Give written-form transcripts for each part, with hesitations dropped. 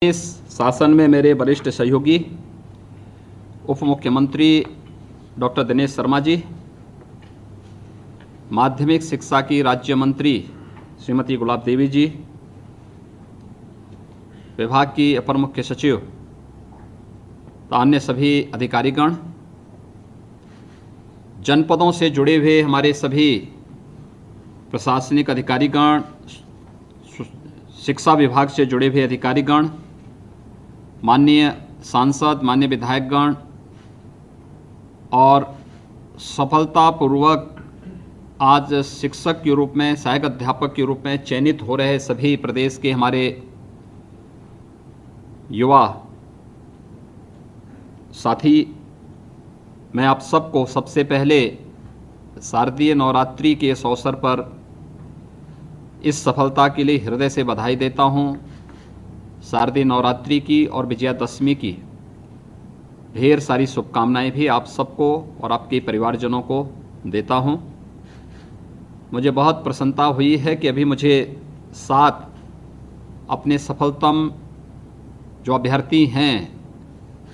इस शासन में मेरे वरिष्ठ सहयोगी उप मुख्यमंत्री डॉक्टर दिनेश शर्मा जी, माध्यमिक शिक्षा की राज्य मंत्री श्रीमती गुलाब देवी जी, विभाग की अपर मुख्य सचिव तथा अन्य सभी अधिकारीगण, जनपदों से जुड़े हुए हमारे सभी प्रशासनिक अधिकारीगण, शिक्षा विभाग से जुड़े हुए अधिकारीगण, माननीय सांसद, माननीय विधायकगण और सफलतापूर्वक आज शिक्षक के रूप में, सहायक अध्यापक के रूप में चयनित हो रहे सभी प्रदेश के हमारे युवा साथी, मैं आप सबको सबसे पहले शारदीय नवरात्रि के इस अवसर पर इस सफलता के लिए हृदय से बधाई देता हूं। शारदीय नवरात्रि की और विजयादशमी की ढेर सारी शुभकामनाएं भी आप सबको और आपके परिवारजनों को देता हूं। मुझे बहुत प्रसन्नता हुई है कि अभी मुझे 7 अपने सफलतम जो अभ्यर्थी हैं,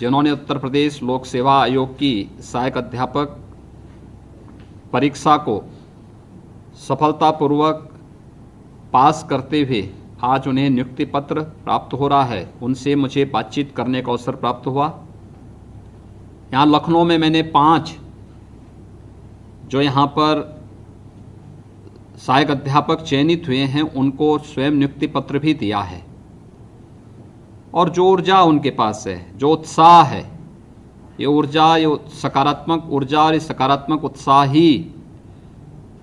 जिन्होंने उत्तर प्रदेश लोक सेवा आयोग की सहायक अध्यापक परीक्षा को सफलतापूर्वक पास करते हुए आज उन्हें नियुक्ति पत्र प्राप्त हो रहा है, उनसे मुझे बातचीत करने का अवसर प्राप्त हुआ। यहाँ लखनऊ में मैंने 5 जो यहाँ पर सहायक अध्यापक चयनित हुए हैं उनको स्वयं नियुक्ति पत्र भी दिया है। और जो ऊर्जा उनके पास है, जो उत्साह है, ये ऊर्जा, ये सकारात्मक ऊर्जा और ये सकारात्मक उत्साह ही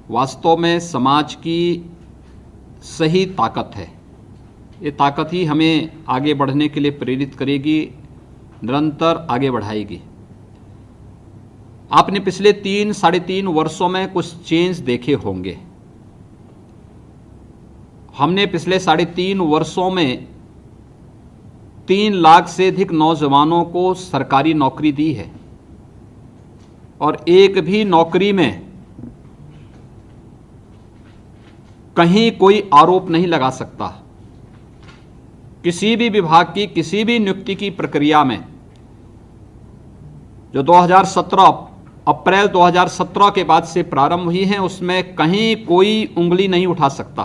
वास्तव में समाज की सही ताकत है। ये ताकत ही हमें आगे बढ़ने के लिए प्रेरित करेगी, निरंतर आगे बढ़ाएगी। आपने पिछले 3-3.5 वर्षों में कुछ चेंज देखे होंगे। हमने पिछले 3.5 वर्षों में 3 लाख से अधिक नौजवानों को सरकारी नौकरी दी है और एक भी नौकरी में कहीं कोई आरोप नहीं लगा सकता। किसी भी विभाग की किसी भी नियुक्ति की प्रक्रिया में जो 2017 अप्रैल 2017 के बाद से प्रारंभ हुई है, उसमें कहीं कोई उंगली नहीं उठा सकता,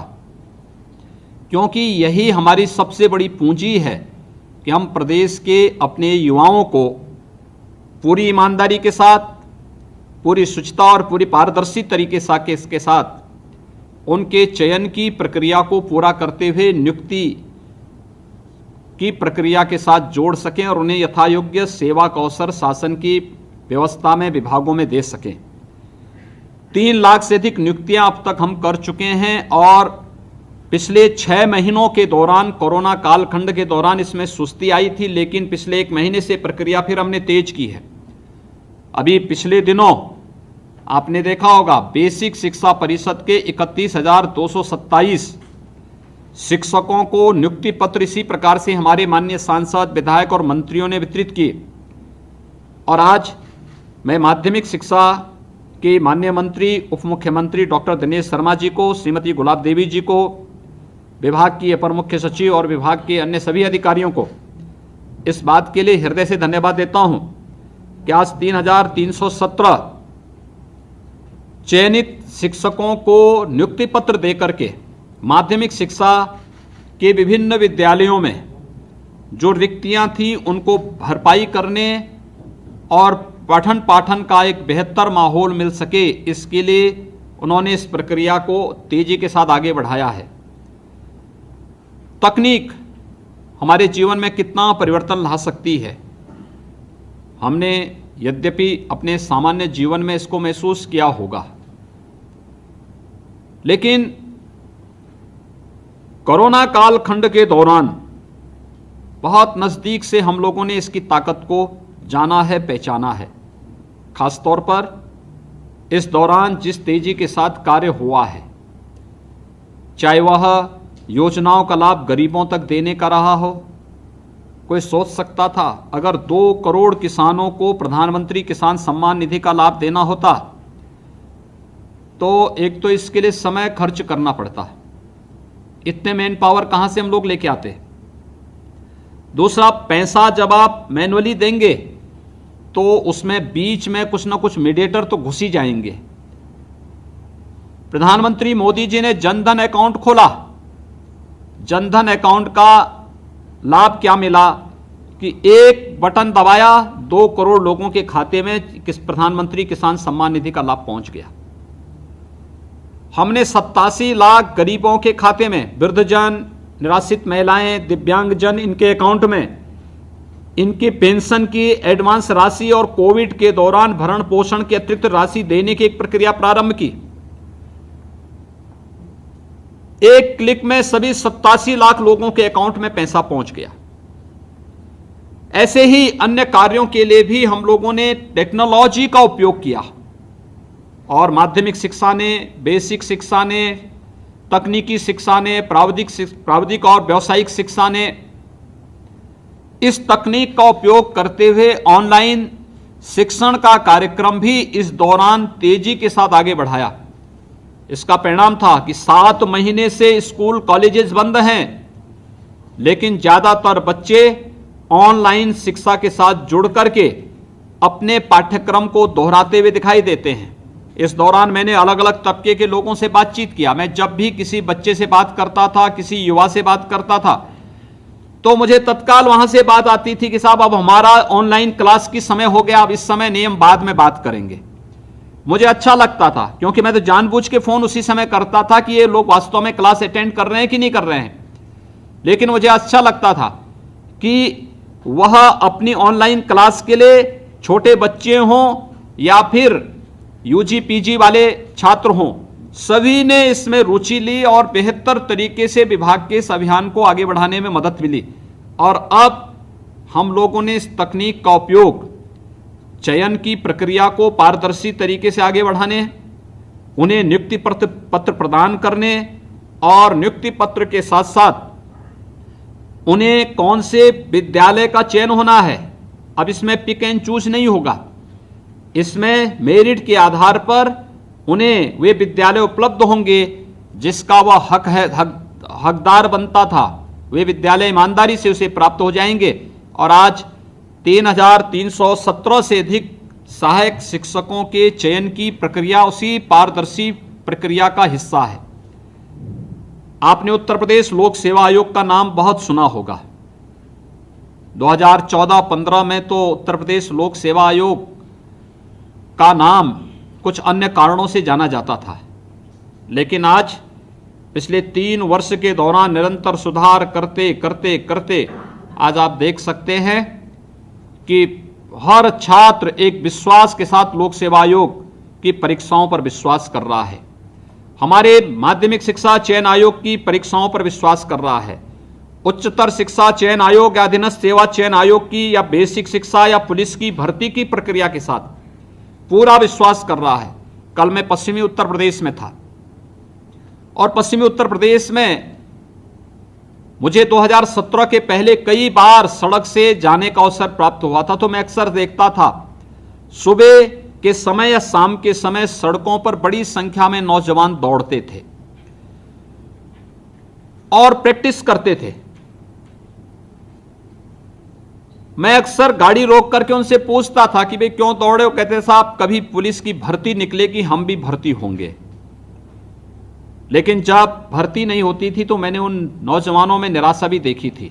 क्योंकि यही हमारी सबसे बड़ी पूंजी है कि हम प्रदेश के अपने युवाओं को पूरी ईमानदारी के साथ, पूरी शुचिता और पूरी पारदर्शी तरीके के साथ उनके चयन की प्रक्रिया को पूरा करते हुए नियुक्ति की प्रक्रिया के साथ जोड़ सकें और उन्हें यथायोग्य सेवा का अवसर शासन की व्यवस्था में, विभागों में दे सकें। 3 लाख से अधिक नियुक्तियां अब तक हम कर चुके हैं और पिछले 6 महीनों के दौरान, कोरोना कालखंड के दौरान इसमें सुस्ती आई थी, लेकिन पिछले 1 महीने से प्रक्रिया फिर हमने तेज की है। अभी पिछले दिनों आपने देखा होगा, बेसिक शिक्षा परिषद के 31,227 शिक्षकों को नियुक्ति पत्र इसी प्रकार से हमारे माननीय सांसद, विधायक और मंत्रियों ने वितरित किए। और आज मैं माध्यमिक शिक्षा के माननीय मंत्री, उप मुख्यमंत्री डॉक्टर दिनेश शर्मा जी को, श्रीमती गुलाब देवी जी को, विभाग की अपर मुख्य सचिव और विभाग के अन्य सभी अधिकारियों को इस बात के लिए हृदय से धन्यवाद देता हूं कि आज 3,317 चयनित शिक्षकों को नियुक्ति पत्र देकर के माध्यमिक शिक्षा के विभिन्न विद्यालयों में जो रिक्तियां थी उनको भरपाई करने और पठन पाठन का एक बेहतर माहौल मिल सके, इसके लिए उन्होंने इस प्रक्रिया को तेजी के साथ आगे बढ़ाया है। तकनीक हमारे जीवन में कितना परिवर्तन ला सकती है, हमने यद्यपि अपने सामान्य जीवन में इसको महसूस किया होगा, लेकिन कोरोना कालखंड के दौरान बहुत नज़दीक से हम लोगों ने इसकी ताकत को जाना है, पहचाना है। खासतौर पर इस दौरान जिस तेजी के साथ कार्य हुआ है, चाहे वह योजनाओं का लाभ गरीबों तक देने का रहा हो। कोई सोच सकता था अगर 2 करोड़ किसानों को प्रधानमंत्री किसान सम्मान निधि का लाभ देना होता तो एक तो इसके लिए समय खर्च करना पड़ता, इतने मैन पावर कहाँ से हम लोग लेके आते। दूसरा, पैसा जब आप मैनुअली देंगे तो उसमें बीच में कुछ ना कुछ मीडिएटर तो घुस ही जाएंगे। प्रधानमंत्री मोदी जी ने जनधन अकाउंट खोला। जनधन अकाउंट का लाभ क्या मिला कि एक बटन दबाया, 2 करोड़ लोगों के खाते में प्रधानमंत्री किसान सम्मान निधि का लाभ पहुंच गया। हमने 87 लाख गरीबों के खाते में, वृद्धजन, निराश्रित महिलाएं, दिव्यांगजन, इनके अकाउंट में इनकी पेंशन की एडवांस राशि और कोविड के दौरान भरण पोषण की अतिरिक्त राशि देने की एक प्रक्रिया प्रारंभ की। एक क्लिक में सभी 87 लाख लोगों के अकाउंट में पैसा पहुंच गया। ऐसे ही अन्य कार्यों के लिए भी हम लोगों ने टेक्नोलॉजी का उपयोग किया और माध्यमिक शिक्षा ने, बेसिक शिक्षा ने, तकनीकी शिक्षा ने, प्राविधिक और व्यावसायिक शिक्षा ने इस तकनीक का उपयोग करते हुए ऑनलाइन शिक्षण का कार्यक्रम भी इस दौरान तेजी के साथ आगे बढ़ाया। इसका परिणाम था कि 7 महीने से स्कूल कॉलेजेस बंद हैं, लेकिन ज्यादातर बच्चे ऑनलाइन शिक्षा के साथ जुड़ करके अपने पाठ्यक्रम को दोहराते हुए दिखाई देते हैं। इस दौरान मैंने अलग अलग तबके के लोगों से बातचीत किया। मैं जब भी किसी बच्चे से बात करता था, किसी युवा से बात करता था, तो मुझे तत्काल वहां से बात आती थी कि साहब अब हमारा ऑनलाइन क्लास की समय हो गया, अब इस समय नहीं, हम बाद में बात करेंगे। मुझे अच्छा लगता था क्योंकि मैं तो जानबूझ के फोन उसी समय करता था कि ये लोग वास्तव में क्लास अटेंड कर रहे हैं कि नहीं कर रहे हैं। लेकिन मुझे अच्छा लगता था कि वह अपनी ऑनलाइन क्लास के लिए छोटे बच्चे हों या फिर यूजी पीजी वाले छात्र हों, सभी ने इसमें रुचि ली और बेहतर तरीके से विभाग के इस अभियान को आगे बढ़ाने में मदद मिली। और अब हम लोगों ने इस तकनीक का उपयोग चयन की प्रक्रिया को पारदर्शी तरीके से आगे बढ़ाने, उन्हें नियुक्ति पत्र प्रदान करने और नियुक्ति पत्र के साथ साथ उन्हें कौन से विद्यालय का चयन होना है, अब इसमें पिक एंड चूज नहीं होगा। इसमें मेरिट के आधार पर उन्हें वे विद्यालय उपलब्ध होंगे जिसका वह हकदार बनता था। वे विद्यालय ईमानदारी से उसे प्राप्त हो जाएंगे। और आज 3,317 से अधिक सहायक शिक्षकों के चयन की प्रक्रिया उसी पारदर्शी प्रक्रिया का हिस्सा है। आपने उत्तर प्रदेश लोक सेवा आयोग का नाम बहुत सुना होगा। 2014-15 में तो उत्तर प्रदेश लोक सेवा आयोग का नाम कुछ अन्य कारणों से जाना जाता था, लेकिन आज पिछले 3 वर्ष के दौरान निरंतर सुधार करते करते करते आज आप देख सकते हैं कि हर छात्र एक विश्वास के साथ लोक सेवा आयोग की परीक्षाओं पर विश्वास कर रहा है। हमारे माध्यमिक शिक्षा चयन आयोग की परीक्षाओं पर विश्वास कर रहा है। उच्चतर शिक्षा चयन आयोग या अधीनस्थ सेवा चयन आयोग की या बेसिक शिक्षा या पुलिस की भर्ती की प्रक्रिया के साथ पूरा विश्वास कर रहा है। कल मैं पश्चिमी उत्तर प्रदेश में था और पश्चिमी उत्तर प्रदेश में मुझे 2017 के पहले कई बार सड़क से जाने का अवसर प्राप्त हुआ था, तो मैं अक्सर देखता था सुबह के समय या शाम के समय सड़कों पर बड़ी संख्या में नौजवान दौड़ते थे और प्रैक्टिस करते थे। मैं अक्सर गाड़ी रोक करके उनसे पूछता था कि भाई क्यों दौड़े हो? कहते साहब कभी पुलिस की भर्ती निकलेगी, हम भी भर्ती होंगे। लेकिन जब भर्ती नहीं होती थी तो मैंने उन नौजवानों में निराशा भी देखी थी।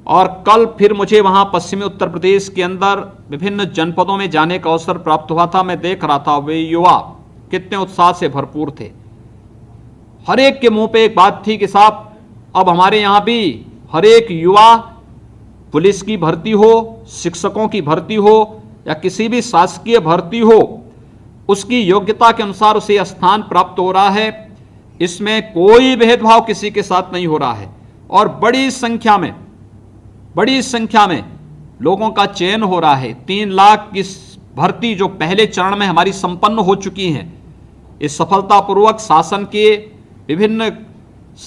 और कल फिर मुझे वहां पश्चिमी उत्तर प्रदेश के अंदर विभिन्न जनपदों में जाने का अवसर प्राप्त हुआ था। मैं देख रहा था वे युवा कितने उत्साह से भरपूर थे। हर एक के मुंह पे एक बात थी कि साहब अब हमारे यहां भी हर एक युवा पुलिस की भर्ती हो, शिक्षकों की भर्ती हो या किसी भी शासकीय भर्ती हो, उसकी योग्यता के अनुसार उसे स्थान प्राप्त हो रहा है। इसमें कोई भेदभाव किसी के साथ नहीं हो रहा है और बड़ी संख्या में लोगों का चयन हो रहा है। 3 लाख की भर्ती जो पहले चरण में हमारी संपन्न हो चुकी हैं, इस सफलतापूर्वक शासन के विभिन्न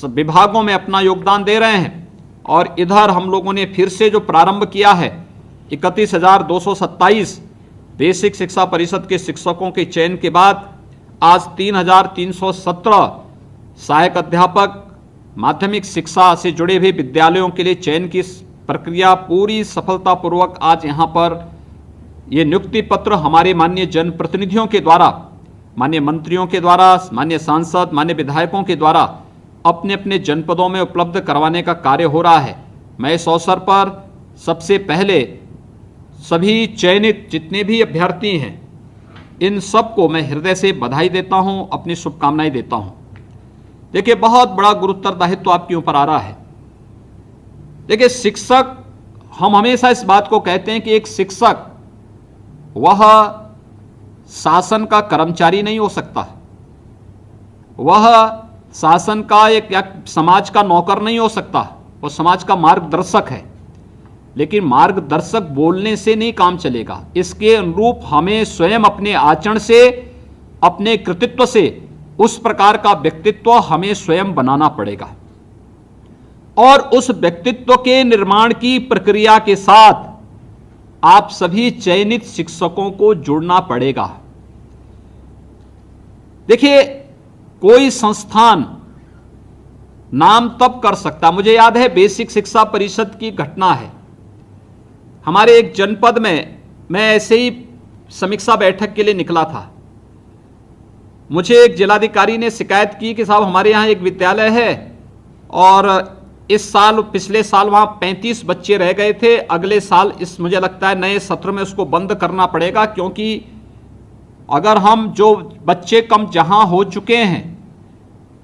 विभागों में अपना योगदान दे रहे हैं। और इधर हम लोगों ने फिर से जो प्रारंभ किया है 31,227 बेसिक शिक्षा परिषद के शिक्षकों के चयन के बाद आज 3,317 सहायक अध्यापक माध्यमिक शिक्षा से जुड़े हुए विद्यालयों के लिए चयन की प्रक्रिया पूरी सफलतापूर्वक आज यहाँ पर ये नियुक्ति पत्र हमारे माननीय जनप्रतिनिधियों के द्वारा, माननीय मंत्रियों के द्वारा, माननीय सांसद, माननीय विधायकों के द्वारा अपने अपने जनपदों में उपलब्ध करवाने का कार्य हो रहा है। मैं इस अवसर पर सबसे पहले सभी चयनित जितने भी अभ्यर्थी हैं, इन सबको मैं हृदय से बधाई देता हूं, अपनी शुभकामनाएं देता हूं। देखिए, बहुत बड़ा गुरुतर दायित्व आपके ऊपर आ रहा है। देखिए, शिक्षक, हम हमेशा इस बात को कहते हैं कि एक शिक्षक वह शासन का कर्मचारी नहीं हो सकता, वह शासन का एक या समाज का नौकर नहीं हो सकता, वह समाज का मार्गदर्शक है। लेकिन मार्गदर्शक बोलने से नहीं काम चलेगा, इसके अनुरूप हमें स्वयं अपने आचरण से, अपने कृतित्व से उस प्रकार का व्यक्तित्व हमें स्वयं बनाना पड़ेगा और उस व्यक्तित्व के निर्माण की प्रक्रिया के साथ आप सभी चयनित शिक्षकों को जुड़ना पड़ेगा। देखिए, कोई संस्थान नाम तब कर सकता, मुझे याद है बेसिक शिक्षा परिषद की घटना है, हमारे एक जनपद में मैं ऐसे ही समीक्षा बैठक के लिए निकला था। मुझे एक जिलाधिकारी ने शिकायत की कि साहब हमारे यहाँ एक विद्यालय है और इस साल, पिछले साल वहाँ 35 बच्चे रह गए थे, अगले साल इस मुझे लगता है नए सत्र में उसको बंद करना पड़ेगा, क्योंकि अगर हम जो बच्चे कम जहाँ हो चुके हैं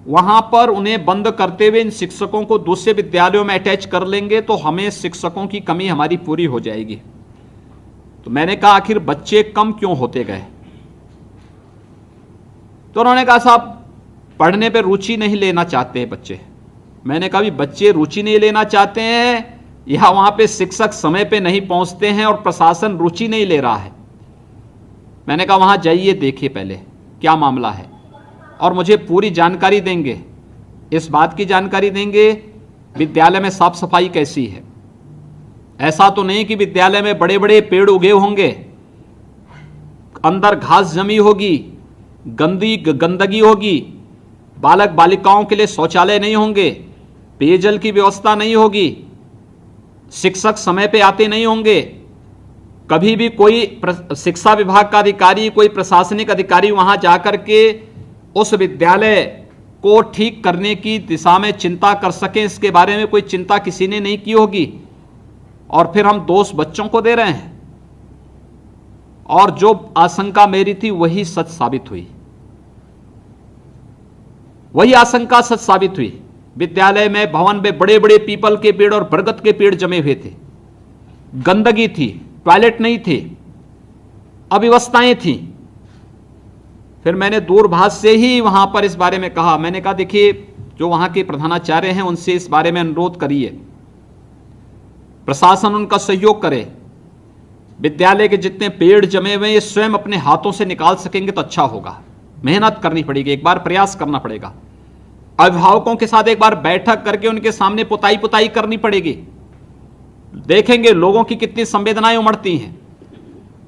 वहाँ पर उन्हें बंद करते हुए इन शिक्षकों को दूसरे विद्यालयों में अटैच कर लेंगे तो हमें शिक्षकों की कमी हमारी पूरी हो जाएगी। तो मैंने कहा आखिर बच्चे कम क्यों होते गए? तो उन्होंने कहा साहब पढ़ने पे रुचि नहीं लेना चाहते हैं बच्चे। मैंने कहा भी बच्चे रुचि नहीं लेना चाहते हैं या वहां पे शिक्षक समय पे नहीं पहुंचते हैं और प्रशासन रुचि नहीं ले रहा है? मैंने कहा वहां जाइए, देखिए पहले क्या मामला है और मुझे पूरी जानकारी देंगे, इस बात की जानकारी देंगे विद्यालय में साफ सफाई कैसी है। ऐसा तो नहीं कि विद्यालय में बड़े बड़े पेड़ उगे होंगे, अंदर घास जमी होगी, गंदगी होगी, बालक बालिकाओं के लिए शौचालय नहीं होंगे, पेयजल की व्यवस्था नहीं होगी, शिक्षक समय पे आते नहीं होंगे, कभी भी कोई शिक्षा विभाग का अधिकारी, कोई प्रशासनिक अधिकारी वहां जाकर के उस विद्यालय को ठीक करने की दिशा में चिंता कर सकें, इसके बारे में कोई चिंता किसी ने नहीं की होगी। और फिर हम दोष बच्चों को दे रहे हैं और जो आशंका मेरी थी वही सच साबित हुई, वही आशंका सच साबित हुई। विद्यालय में, भवन में बड़े बड़े पीपल के पेड़ और बरगद के पेड़ जमे हुए थे, गंदगी थी, टॉयलेट नहीं थे, अव्यवस्थाएं थी। फिर मैंने दूरभाष से ही वहां पर इस बारे में कहा। मैंने कहा देखिए जो वहां के प्रधानाचार्य हैं उनसे इस बारे में अनुरोध करिए, प्रशासन उनका सहयोग करे, विद्यालय के जितने पेड़ जमे हुए ये स्वयं अपने हाथों से निकाल सकेंगे तो अच्छा होगा। मेहनत करनी पड़ेगी, एक बार प्रयास करना पड़ेगा, अभिभावकों के साथ एक बार बैठक करके उनके सामने पुताई करनी पड़ेगी, देखेंगे लोगों की कितनी संवेदनाएं उमड़ती हैं।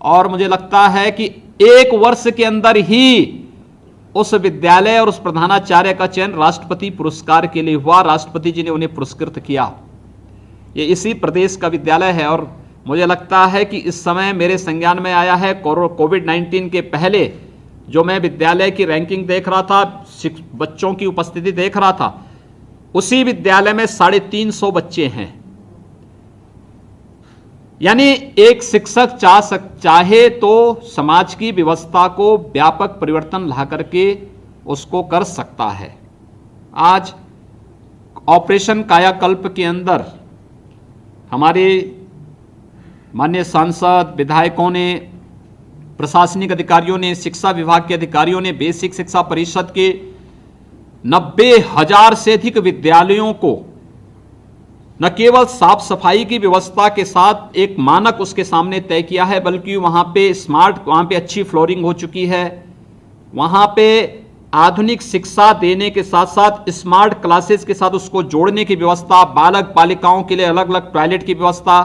और मुझे लगता है कि 1 वर्ष के अंदर ही उस विद्यालय और उस प्रधानाचार्य का चयन राष्ट्रपति पुरस्कार के लिए हुआ, राष्ट्रपति जी ने उन्हें पुरस्कृत किया। ये इसी प्रदेश का विद्यालय है और मुझे लगता है कि इस समय मेरे संज्ञान में आया है, कोविड-19 के पहले जो मैं विद्यालय की रैंकिंग देख रहा था, बच्चों की उपस्थिति देख रहा था, उसी विद्यालय में 350 बच्चे हैं। यानी एक शिक्षक चाहे तो समाज की व्यवस्था को व्यापक परिवर्तन ला करके उसको कर सकता है। आज ऑपरेशन कायाकल्प के अंदर हमारे माननीय सांसद, विधायकों ने, प्रशासनिक अधिकारियों ने, शिक्षा विभाग के अधिकारियों ने बेसिक शिक्षा परिषद के 90,000 से अधिक विद्यालयों को न केवल साफ सफाई की व्यवस्था के साथ एक मानक उसके सामने तय किया है, बल्कि वहां पे अच्छी फ्लोरिंग हो चुकी है, वहां पे आधुनिक शिक्षा देने के साथ साथ स्मार्ट क्लासेस के साथ उसको जोड़ने की व्यवस्था, बालक बालिकाओं के लिए अलग अलग टॉयलेट की व्यवस्था।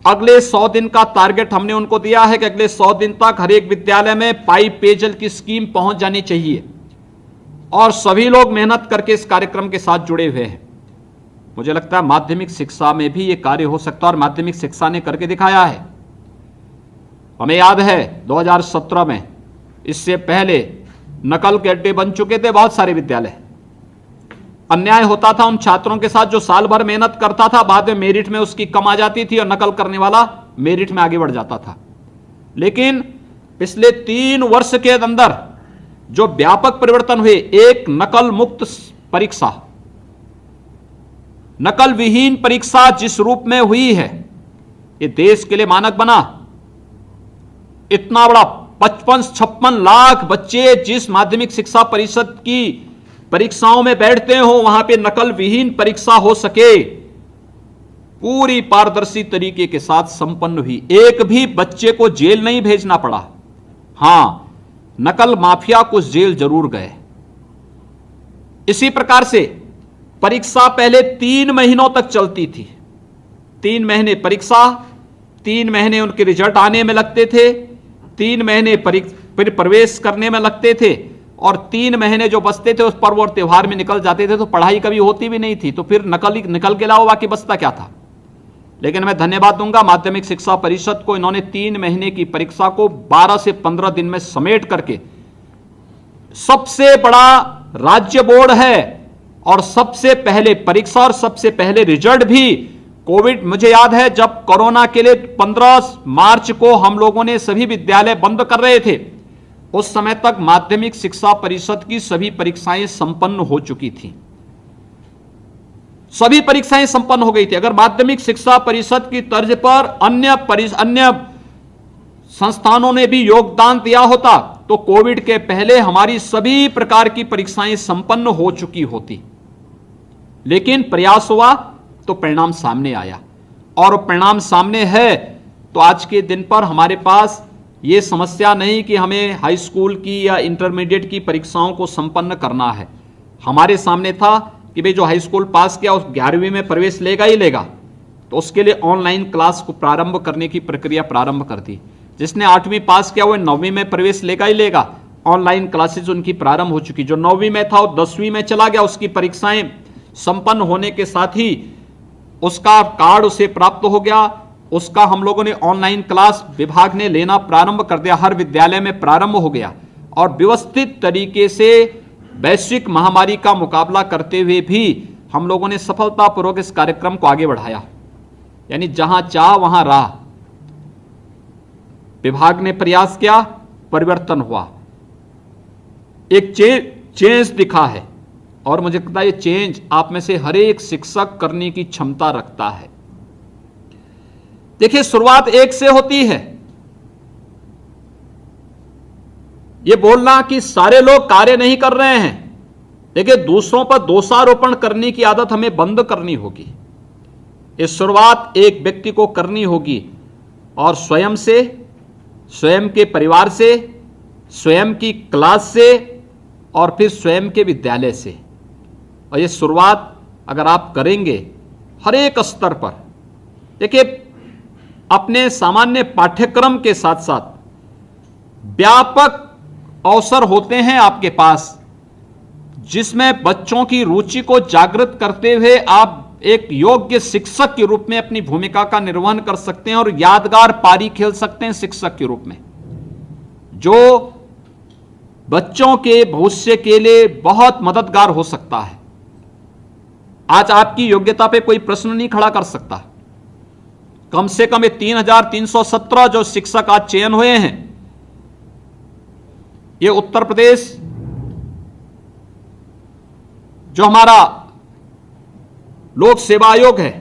अगले 100 दिन का टारगेट हमने उनको दिया है कि अगले 100 दिन तक हर एक विद्यालय में पाइप पेयजल की स्कीम पहुंच जानी चाहिए और सभी लोग मेहनत करके इस कार्यक्रम के साथ जुड़े हुए हैं। मुझे लगता है माध्यमिक शिक्षा में भी ये कार्य हो सकता है और माध्यमिक शिक्षा ने करके दिखाया है। हमें याद है 2017 में, इससे पहले नकल के अड्डे बन चुके थे बहुत सारे विद्यालय। अन्याय होता था उन छात्रों के साथ जो साल भर मेहनत करता था, बाद में मेरिट में उसकी कम आ जाती थी और नकल करने वाला मेरिट में आगे बढ़ जाता था। लेकिन पिछले 3 वर्ष के अंदर जो व्यापक परिवर्तन हुए, एक नकल मुक्त परीक्षा, नकल विहीन परीक्षा जिस रूप में हुई है, ये देश के लिए मानक बना। इतना बड़ा 55-56 लाख बच्चे जिस माध्यमिक शिक्षा परिषद की परीक्षाओं में बैठते हो, वहां पे नकल विहीन परीक्षा हो सके, पूरी पारदर्शी तरीके के साथ संपन्न हुई। एक भी बच्चे को जेल नहीं भेजना पड़ा। हां, नकल माफिया कुछ जेल जरूर गए। इसी प्रकार से परीक्षा पहले 3 महीनों तक चलती थी। 3 महीने परीक्षा, 3 महीने उनके रिजल्ट आने में लगते थे, 3 महीने फिर प्रवेश करने में लगते थे, और 3 महीने जो बचते थे उस पर्व और त्योहार में निकल जाते थे, तो पढ़ाई कभी होती भी नहीं थी। तो फिर निकल के अलावा बाकी बचता क्या था। लेकिन मैं धन्यवाद दूंगा माध्यमिक शिक्षा परिषद को, इन्होंने 3 महीने की परीक्षा को 12 से 15 दिन में समेट करके, सबसे बड़ा राज्य बोर्ड है और सबसे पहले परीक्षा और सबसे पहले रिजल्ट भी कोविड, मुझे याद है जब कोरोना के लिए 15 मार्च को हम लोगों ने सभी विद्यालय बंद कर रहे थे, उस समय तक माध्यमिक शिक्षा परिषद की सभी परीक्षाएं संपन्न हो चुकी थी। सभी परीक्षाएं संपन्न हो गई थी। अगर माध्यमिक शिक्षा परिषद की तर्ज पर अन्य संस्थानों ने भी योगदान दिया होता तो कोविड के पहले हमारी सभी प्रकार की परीक्षाएं संपन्न हो चुकी होती। लेकिन प्रयास हुआ तो परिणाम सामने आया, और परिणाम सामने है तो आज के दिन पर हमारे पास यह समस्या नहीं कि हमें हाई स्कूल की या इंटरमीडिएट की परीक्षाओं को संपन्न करना है। हमारे सामने था कि भाई जो हाई स्कूल पास किया उस 11वीं में प्रवेश लेगा ही लेगा, तो उसके लिए ऑनलाइन क्लास को प्रारंभ करने की प्रक्रिया प्रारंभ कर दी। जिसने 8वीं पास किया वो 9वीं में प्रवेश लेगा ही लेगा, ऑनलाइन क्लासेज उनकी प्रारंभ हो चुकी। जो 9वीं में था वो 10वीं में चला गया, उसकी परीक्षाएं संपन्न होने के साथ ही उसका कार्ड उसे प्राप्त हो गया। उसका हम लोगों ने ऑनलाइन क्लास विभाग ने लेना प्रारंभ कर दिया, हर विद्यालय में प्रारंभ हो गया, और व्यवस्थित तरीके से वैश्विक महामारी का मुकाबला करते हुए भी हम लोगों ने सफलतापूर्वक इस कार्यक्रम को आगे बढ़ाया। यानी जहां चाह वहां राह, विभाग ने प्रयास किया, परिवर्तन हुआ, एक चेंज दिखा है, और मुझे लगता है ये चेंज आप में से हर एक शिक्षक करने की क्षमता रखता है। देखिए, शुरुआत एक से होती है। ये बोलना कि सारे लोग कार्य नहीं कर रहे हैं, देखिए दूसरों पर दोषारोपण करने की आदत हमें बंद करनी होगी। ये शुरुआत एक व्यक्ति को करनी होगी, और स्वयं से, स्वयं के परिवार से, स्वयं की क्लास से, और फिर स्वयं के विद्यालय से। और ये शुरुआत अगर आप करेंगे हर एक स्तर पर, देखिए अपने सामान्य पाठ्यक्रम के साथ साथ व्यापक अवसर होते हैं आपके पास, जिसमें बच्चों की रुचि को जागृत करते हुए आप एक योग्य शिक्षक के रूप में अपनी भूमिका का निर्वहन कर सकते हैं और यादगार पारी खेल सकते हैं शिक्षक के रूप में, जो बच्चों के भविष्य के लिए बहुत मददगार हो सकता है। आज आपकी योग्यता पे कोई प्रश्न नहीं खड़ा कर सकता। कम से कम 3317 जो शिक्षक आज चयन हुए हैं, ये उत्तर प्रदेश जो हमारा लोक सेवा आयोग है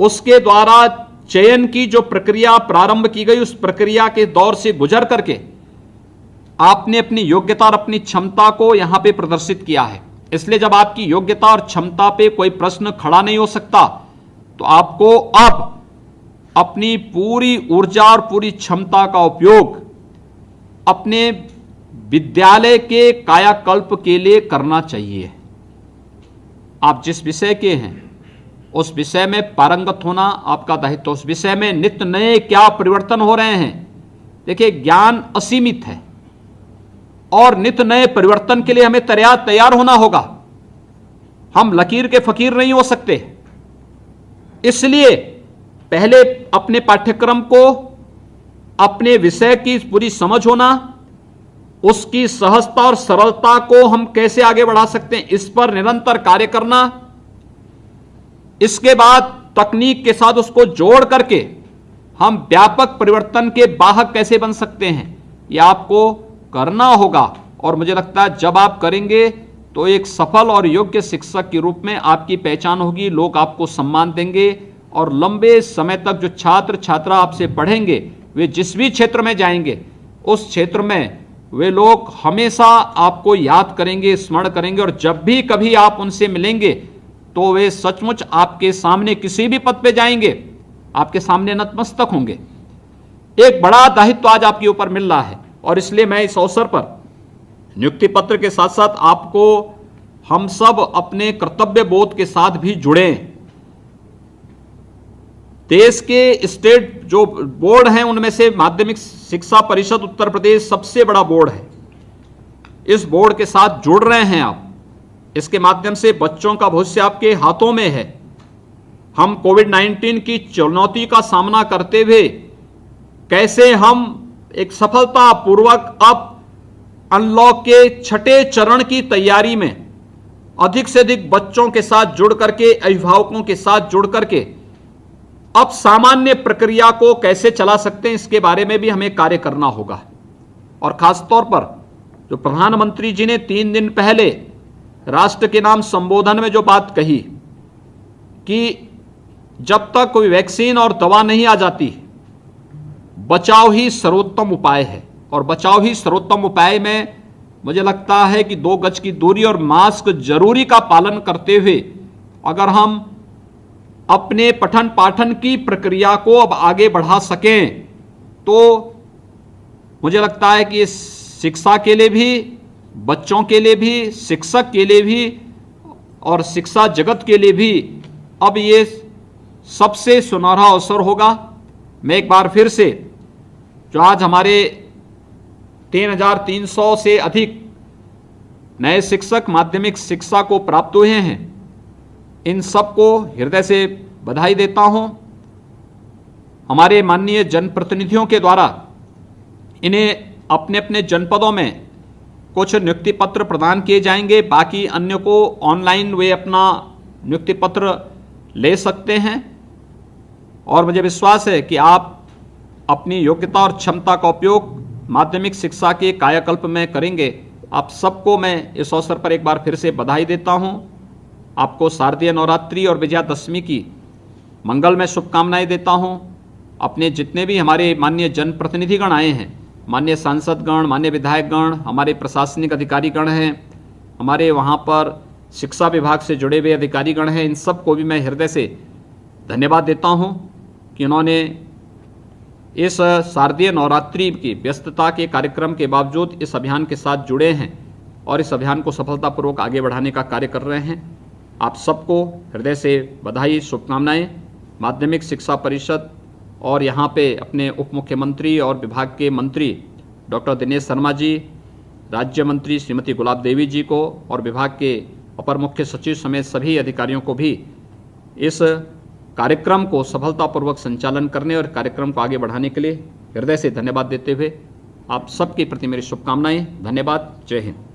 उसके द्वारा चयन की जो प्रक्रिया प्रारंभ की गई, उस प्रक्रिया के दौर से गुजर करके आपने अपनी योग्यता और अपनी क्षमता को यहां पे प्रदर्शित किया है। इसलिए जब आपकी योग्यता और क्षमता पे कोई प्रश्न खड़ा नहीं हो सकता, तो आपको अब अपनी पूरी ऊर्जा और पूरी क्षमता का उपयोग अपने विद्यालय के कायाकल्प के लिए करना चाहिए। आप जिस विषय के हैं उस विषय में पारंगत होना आपका दायित्व। उस विषय में नित्य नए क्या परिवर्तन हो रहे हैं, देखिए ज्ञान असीमित है और नित्य नए परिवर्तन के लिए हमें तैयार होना होगा। हम लकीर के फकीर नहीं हो सकते। इसलिए पहले अपने पाठ्यक्रम को, अपने विषय की पूरी समझ होना, उसकी सहजता और सरलता को हम कैसे आगे बढ़ा सकते हैं, इस पर निरंतर कार्य करना। इसके बाद तकनीक के साथ उसको जोड़ करके हम व्यापक परिवर्तन के वाहक कैसे बन सकते हैं, यह आपको करना होगा। और मुझे लगता है जब आप करेंगे तो एक सफल और योग्य शिक्षक के रूप में आपकी पहचान होगी, लोग आपको सम्मान देंगे और लंबे समय तक जो छात्र छात्रा आपसे पढ़ेंगे, वे जिस भी क्षेत्र में जाएंगे उस क्षेत्र में वे लोग हमेशा आपको याद करेंगे, स्मरण करेंगे, और जब भी कभी आप उनसे मिलेंगे तो वे सचमुच आपके सामने, किसी भी पद पे जाएंगे, आपके सामने नतमस्तक होंगे। एक बड़ा दायित्व आज आपके ऊपर मिल रहा है और इसलिए मैं इस अवसर पर नियुक्ति पत्र के साथ साथ आपको, हम सब अपने कर्तव्य बोध के साथ भी जुड़े। देश के स्टेट जो बोर्ड हैं उनमें से माध्यमिक शिक्षा परिषद उत्तर प्रदेश सबसे बड़ा बोर्ड है। इस बोर्ड के साथ जुड़ रहे हैं आप। इसके माध्यम से बच्चों का भविष्य आपके हाथों में है। हम कोविड-19 की चुनौती का सामना करते हुए कैसे हम एक सफलता पूर्वक अब अनलॉक के छठे चरण की तैयारी में अधिक से अधिक बच्चों के साथ जुड़ करके, अभिभावकों के साथ जुड़ करके अब सामान्य प्रक्रिया को कैसे चला सकते हैं, इसके बारे में भी हमें कार्य करना होगा। और खासतौर पर जो प्रधानमंत्री जी ने 3 दिन पहले राष्ट्र के नाम संबोधन में जो बात कही कि जब तक कोई वैक्सीन और दवा नहीं आ जाती, बचाव ही सर्वोत्तम उपाय है। और बचाव ही सर्वोत्तम उपाय में मुझे लगता है कि 2 गज की दूरी और मास्क जरूरी का पालन करते हुए अगर हम अपने पठन पाठन की प्रक्रिया को अब आगे बढ़ा सकें तो मुझे लगता है कि इस शिक्षा के लिए भी, बच्चों के लिए भी, शिक्षक के लिए भी और शिक्षा जगत के लिए भी अब ये सबसे सुनहरा अवसर होगा। मैं एक बार फिर से जो आज हमारे 3,300 से अधिक नए शिक्षक माध्यमिक शिक्षा को प्राप्त हुए हैं, इन सबको हृदय से बधाई देता हूं। हमारे माननीय जनप्रतिनिधियों के द्वारा इन्हें अपने अपने जनपदों में कुछ नियुक्ति पत्र प्रदान किए जाएंगे, बाकी अन्य को ऑनलाइन वे अपना नियुक्ति पत्र ले सकते हैं। और मुझे विश्वास है कि आप अपनी योग्यता और क्षमता का उपयोग माध्यमिक शिक्षा के कायाकल्प में करेंगे। आप सबको मैं इस अवसर पर एक बार फिर से बधाई देता हूं। आपको शारदीय नवरात्रि और विजयादशमी की मंगलमय शुभकामनाएं देता हूं। अपने जितने भी हमारे माननीय जनप्रतिनिधिगण आए हैं, माननीय सांसदगण, माननीय विधायकगण, हमारे प्रशासनिक अधिकारीगण हैं, हमारे वहाँ पर शिक्षा विभाग से जुड़े हुए अधिकारीगण हैं, इन सबको भी मैं हृदय से धन्यवाद देता हूँ कि उन्होंने इस शारदीय नवरात्रि की व्यस्तता के कार्यक्रम के बावजूद इस अभियान के साथ जुड़े हैं और इस अभियान को सफलतापूर्वक आगे बढ़ाने का कार्य कर रहे हैं। आप सबको हृदय से बधाई, शुभकामनाएं। माध्यमिक शिक्षा परिषद और यहाँ पे अपने उप मुख्यमंत्री और विभाग के मंत्री डॉक्टर दिनेश शर्मा जी, राज्य मंत्री श्रीमती गुलाब देवी जी को और विभाग के अपर मुख्य सचिव समेत सभी अधिकारियों को भी इस कार्यक्रम को सफलतापूर्वक संचालन करने और कार्यक्रम को आगे बढ़ाने के लिए हृदय से धन्यवाद देते हुए आप सबके प्रति मेरी शुभकामनाएं। धन्यवाद। जय हिंद।